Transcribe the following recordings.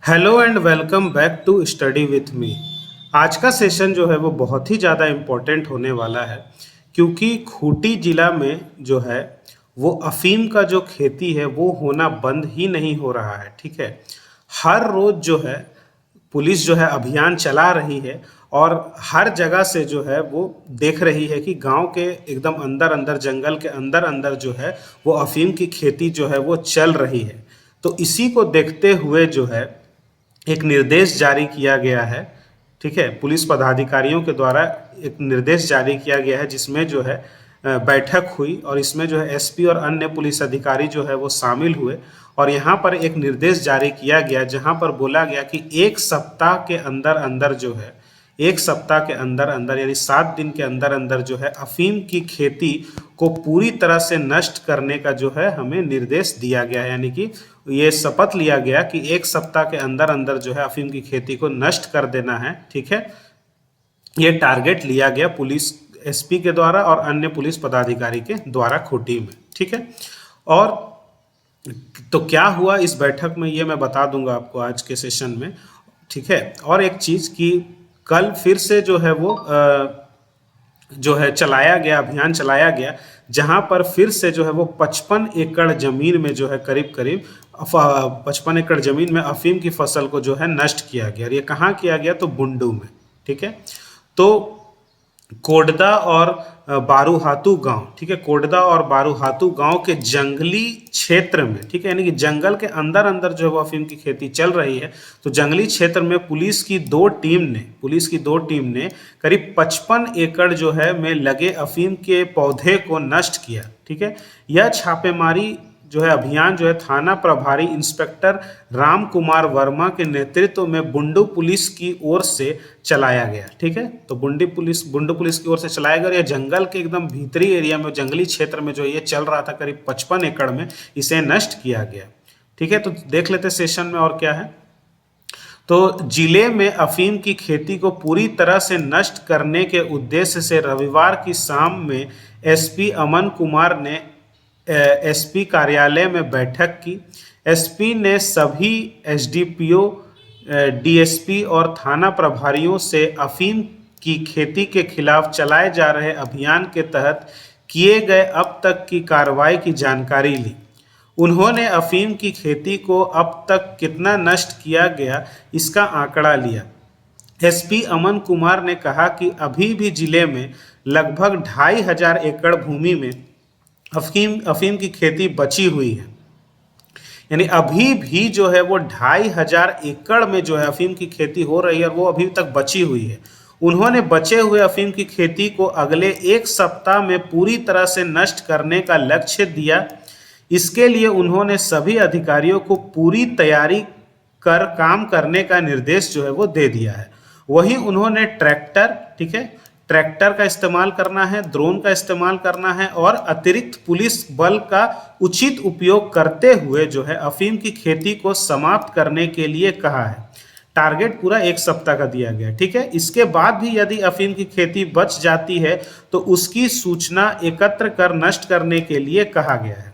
Hello and welcome back to study with me. आज का session जो है वो बहुत ही ज़्यादा इम्पोर्टेंट होने वाला है, क्योंकि खूंटी जिला में जो है वो अफीम का जो खेती है वो होना बंद ही नहीं हो रहा है। ठीक है, हर रोज़ जो है पुलिस जो है अभियान चला रही है और हर जगह से जो है वो देख रही है कि गांव के एकदम अंदर अंदर, जंगल के अंदर अंदर जो है वो अफीम की खेती जो है वो चल रही है। तो इसी को देखते हुए जो है एक निर्देश जारी किया गया है। ठीक है, पुलिस पदाधिकारियों के द्वारा एक निर्देश जारी किया गया है, जिसमें जो है बैठक हुई और इसमें जो है एसपी और अन्य पुलिस अधिकारी जो है वो शामिल हुए। और यहाँ पर एक निर्देश जारी किया गया जहाँ पर बोला गया कि एक सप्ताह के अंदर अंदर जो है, एक सप्ताह के अंदर अंदर यानी 7 दिन के अंदर अंदर जो है अफीम की खेती को पूरी तरह से नष्ट करने का जो है हमें निर्देश दिया गया है। यानी कि ये शपथ लिया गया कि एक सप्ताह के अंदर अंदर जो है अफीम की खेती को नष्ट कर देना है। ठीक है, ये टारगेट लिया गया पुलिस एसपी के द्वारा और अन्य पुलिस पदाधिकारी के द्वारा खूंटी में। ठीक है, और तो क्या हुआ इस बैठक में ये मैं बता दूंगा आपको आज के सेशन में। ठीक है, और एक चीज़ कि कल फिर से जो है वो जो है चलाया गया, अभियान चलाया गया, जहां पर फिर से जो है वो 55 एकड़ जमीन में जो है करीब करीब 55 एकड़ जमीन में अफीम की फसल को जो है नष्ट किया गया। और ये कहाँ किया गया? तो बुंडू में। ठीक है, तो कोडदा और बारूहातू गांव, ठीक है, कोडदा और बारूहातू गांव के जंगली क्षेत्र में, ठीक है, यानी कि जंगल के अंदर अंदर जो है वो अफीम की खेती चल रही है। तो जंगली क्षेत्र में पुलिस की दो टीम ने करीब 55 एकड़ जो है में लगे अफीम के पौधे को नष्ट किया। ठीक है, यह छापेमारी जो है अभियान जो है थाना प्रभारी इंस्पेक्टर राम कुमार वर्मा के नेतृत्व में बुंडू पुलिस की ओर से चलाया गया। ठीक है, तो बुंडू पुलिस की ओर से चलाया गया। यह जंगल के एकदम भीतरी एरिया में, जंगली क्षेत्र में जो ये चल रहा था करीब 55 एकड़ में, इसे नष्ट किया गया। ठीक है, तो देख लेते सेशन में और क्या है। तो जिले में अफीम की खेती को पूरी तरह से नष्ट करने के उद्देश्य से रविवार की शाम में एसपी अमन कुमार ने एसपी कार्यालय में बैठक की। एसपी ने सभी एसडीपीओ, डीएसपी और थाना प्रभारियों से अफीम की खेती के खिलाफ चलाए जा रहे अभियान के तहत किए गए अब तक की कार्रवाई की जानकारी ली। उन्होंने अफीम की खेती को अब तक कितना नष्ट किया गया इसका आंकड़ा लिया। एसपी अमन कुमार ने कहा कि अभी भी जिले में लगभग 2500 एकड़ भूमि में अफीम की खेती बची हुई है। यानी अभी भी जो है वो 2500 एकड़ में जो है अफीम की खेती हो रही है और वो अभी तक बची हुई है। उन्होंने बचे हुए अफीम की खेती को अगले एक सप्ताह में पूरी तरह से नष्ट करने का लक्ष्य दिया। इसके लिए उन्होंने सभी अधिकारियों को पूरी तैयारी कर काम करने का निर्देश जो है वो दे दिया है। वहीं उन्होंने ट्रैक्टर, ठीक है, ट्रैक्टर का इस्तेमाल करना है, ड्रोन का इस्तेमाल करना है और अतिरिक्त पुलिस बल का उचित उपयोग करते हुए जो है अफीम की खेती को समाप्त करने के लिए कहा है। टारगेट पूरा एक सप्ताह का दिया गया। ठीक है, इसके बाद भी यदि अफीम की खेती बच जाती है तो उसकी सूचना एकत्र कर नष्ट करने के लिए कहा गया है।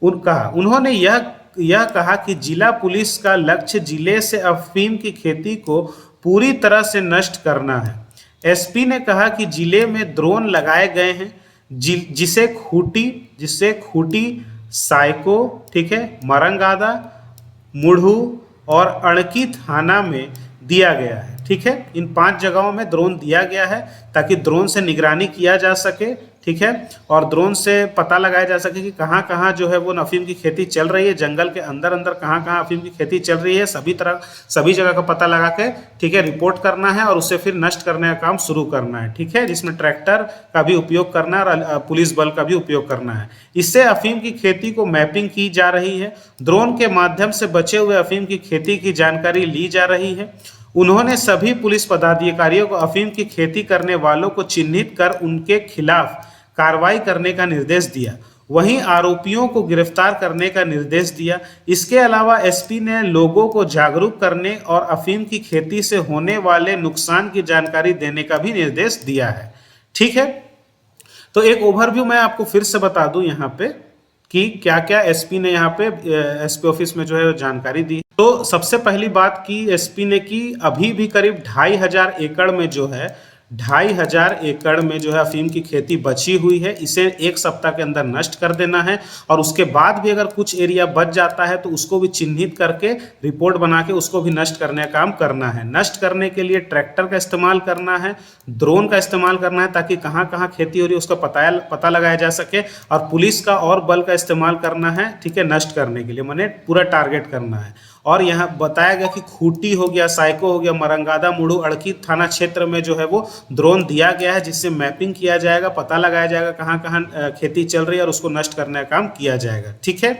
उन्होंने यह कहा कि जिला पुलिस का लक्ष्य जिले से अफीम की खेती को पूरी तरह से नष्ट करना है। एसपी ने कहा कि जिले में ड्रोन लगाए गए हैं, जिसे खूंटी, साइको, ठीक है, मरंगादा, मुढ़ू और अड़की थाना में दिया गया है। ठीक है, इन 5 जगहों में ड्रोन दिया गया है ताकि ड्रोन से निगरानी किया जा सके। ठीक है, और ड्रोन से पता लगाया जा सके कि कहाँ कहाँ जो है वो अफीम की खेती चल रही है, जंगल के अंदर अंदर कहाँ कहाँ अफीम की खेती चल रही है, सभी जगह का पता लगा के, ठीक है, रिपोर्ट करना है और उससे फिर नष्ट करने का काम शुरू करना है। ठीक है, जिसमें ट्रैक्टर का भी उपयोग करना है और पुलिस बल का भी उपयोग करना है। इससे अफीम की खेती को मैपिंग की जा रही है। ड्रोन के माध्यम से बचे हुए अफीम की खेती की जानकारी ली जा रही है। उन्होंने सभी पुलिस पदाधिकारियों को अफीम की खेती करने वालों को चिन्हित कर उनके खिलाफ कार्रवाई करने का निर्देश दिया। वहीं आरोपियों को गिरफ्तार करने का निर्देश दिया। इसके अलावा एसपी ने लोगों को जागरूक करने और अफीम की खेती से होने वाले नुकसान की जानकारी देने का भी निर्देश दिया है। ठीक है, तो एक ओवरव्यू मैं आपको फिर से बता दूं यहाँ पे कि क्या क्या एसपी ने यहाँ पे एसपी ऑफिस में जो है जानकारी दी। तो सबसे पहली बात की एसपी ने की, अभी भी करीब 2500 एकड़ में जो है 2500 एकड़ में जो है अफीम की खेती बची हुई है, इसे एक सप्ताह के अंदर नष्ट कर देना है। और उसके बाद भी अगर कुछ एरिया बच जाता है तो उसको भी चिन्हित करके रिपोर्ट बना के उसको भी नष्ट करने का काम करना है। नष्ट करने के लिए ट्रैक्टर का इस्तेमाल करना है, ड्रोन का इस्तेमाल करना है, ताकि कहाँ कहाँ खेती हो रही है उसका पता लगाया जा सके, और पुलिस का और बल का इस्तेमाल करना है, ठीक है, नष्ट करने के लिए, माने पूरा टारगेट करना है। और यहाँ बताया गया कि खूंटी हो गया, साइको हो गया, मरंगादा, मुड़ू, अड़की थाना क्षेत्र में जो है वो ड्रोन दिया गया है, जिससे मैपिंग किया जाएगा, पता लगाया जाएगा कहाँ कहाँ खेती चल रही है और उसको नष्ट करने का काम किया जाएगा, ठीक है।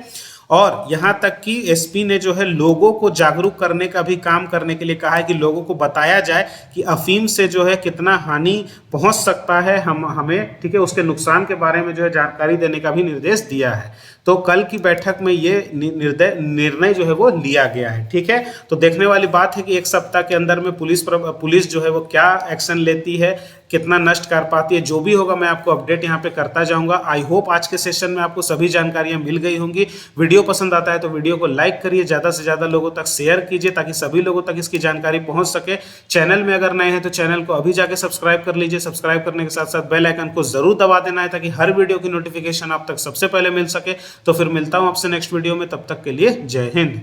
और यहाँ तक कि एसपी ने जो है लोगों को जागरूक करने का भी काम करने के लिए कहा है कि लोगों को बताया जाए कि अफीम से जो है कितना हानि पहुंच सकता है हमें, ठीक है, उसके नुकसान के बारे में जो है जानकारी देने का भी निर्देश दिया है। तो कल की बैठक में ये निर्णय जो है वो लिया गया है, ठीक है। तो देखने वाली बात है कि एक सप्ताह के अंदर में पुलिस जो है वो क्या एक्शन लेती है, कितना नष्ट कर पाती है। जो भी होगा मैं आपको अपडेट यहाँ पे करता जाऊंगा। आई होप आज के सेशन में आपको सभी जानकारियां मिल गई होंगी। वीडियो पसंद आता है तो वीडियो को लाइक करिए, ज़्यादा से ज़्यादा लोगों तक शेयर कीजिए ताकि सभी लोगों तक इसकी जानकारी पहुंच सके। चैनल में अगर नए हैं तो चैनल को अभी जाके सब्सक्राइब कर लीजिए। सब्सक्राइब करने के साथ साथ बेल आइकन को जरूर दबा देना है ताकि हर वीडियो की नोटिफिकेशन आप तक सबसे पहले मिल सके। तो फिर मिलता हूं आपसे नेक्स्ट वीडियो में, तब तक के लिए जय हिंद।